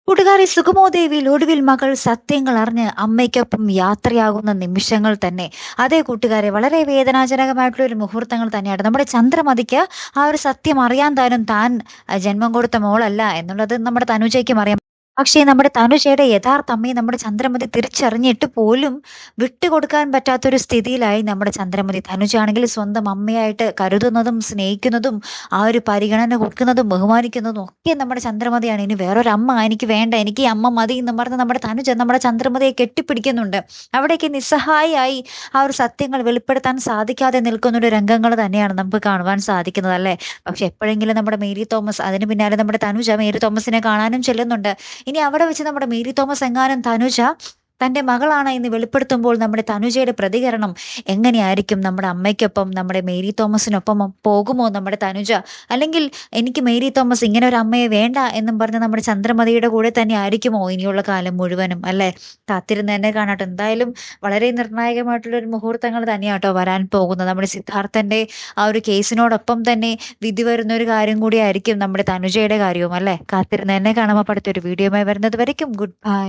കൂട്ടുകാരി സുഗമോദേവിയിൽ ഒടുവിൽ മകൾ സത്യങ്ങൾ അറിഞ്ഞ് അമ്മയ്ക്കൊപ്പം യാത്രയാകുന്ന നിമിഷങ്ങൾ തന്നെ. അതേ കൂട്ടുകാരെ, വളരെ വേദനാജനകമായിട്ടുള്ള ഒരു മുഹൂർത്തങ്ങൾ തന്നെയാണ്. നമ്മുടെ ചന്ദ്രമതിക്ക് ആ ഒരു സത്യം അറിയാൻ താൻ ജന്മം കൊടുത്ത മോളല്ല എന്നുള്ളത് നമ്മുടെ തനുജയ്ക്കും അറിയാം. പക്ഷേ നമ്മുടെ തനുജയുടെ യഥാർത്ഥ അമ്മയെ നമ്മുടെ ചന്ദ്രമതി തിരിച്ചറിഞ്ഞിട്ട് പോലും വിട്ടുകൊടുക്കാൻ പറ്റാത്തൊരു സ്ഥിതിയിലായി നമ്മുടെ ചന്ദ്രമതി. തനുജാണെങ്കിൽ സ്വന്തം അമ്മയായിട്ട് കരുതുന്നതും സ്നേഹിക്കുന്നതും ആ ഒരു പരിഗണന കൊടുക്കുന്നതും ബഹുമാനിക്കുന്നതും ഒക്കെ നമ്മുടെ ചന്ദ്രമതിയാണ്. ഇനി വേറൊരമ്മ എനിക്ക് വേണ്ട, എനിക്ക് ഈ അമ്മ മതി എന്ന് പറഞ്ഞ് നമ്മുടെ തനുജ നമ്മുടെ ചന്ദ്രമതിയെ കെട്ടിപ്പിടിക്കുന്നുണ്ട്. അവിടേക്ക് നിസ്സഹായിയായി ആ ഒരു സത്യങ്ങൾ വെളിപ്പെടുത്താൻ സാധിക്കാതെ നിൽക്കുന്ന ഒരു രംഗങ്ങൾ തന്നെയാണ് നമുക്ക് കാണുവാൻ സാധിക്കുന്നത്, അല്ലേ? പക്ഷെ എപ്പോഴെങ്കിലും നമ്മുടെ മേരി തോമസ്, അതിന് പിന്നാലെ നമ്മുടെ തനുജ മേരി തോമസിനെ കാണാനും ചെല്ലുന്നുണ്ട്. ഇനി അവിടെ വെച്ച് നമ്മുടെ മേരി തോമസ് എങ്ങാനും തനുജ തന്റെ മകളാണ് എന്ന് വെളിപ്പെടുത്തുമ്പോൾ നമ്മുടെ തനുജയുടെ പ്രതികരണം എങ്ങനെയായിരിക്കും? നമ്മുടെ അമ്മയ്ക്കൊപ്പം നമ്മുടെ മേരി തോമസിനൊപ്പം പോകുമോ നമ്മുടെ തനുജ? അല്ലെങ്കിൽ എനിക്ക് മേരി തോമസ് ഇങ്ങനെ ഒരു അമ്മയെ വേണ്ട എന്നും പറഞ്ഞ് നമ്മുടെ ചന്ദ്രമതിയുടെ കൂടെ തന്നെ ആയിരിക്കുമോ ഇനിയുള്ള കാലം മുഴുവനും, അല്ലെ? കാത്തിരുന്ന് തന്നെ കാണാട്ടോ. എന്തായാലും വളരെ നിർണായകമായിട്ടുള്ള ഒരു മുഹൂർത്തങ്ങൾ തന്നെയാട്ടോ വരാൻ പോകുന്നത്. നമ്മുടെ സിദ്ധാർത്ഥന്റെ ആ ഒരു കേസിനോടൊപ്പം തന്നെ വിധി വരുന്ന ഒരു കാര്യം കൂടി ആയിരിക്കും നമ്മുടെ തനുജയുടെ കാര്യവും, അല്ലെ? കാത്തിരുന്ന് തന്നെ കാണാൻ. അടുത്തൊരു വീഡിയോയുമായി വരുന്നത് വരയ്ക്കും ഗുഡ് ബൈ.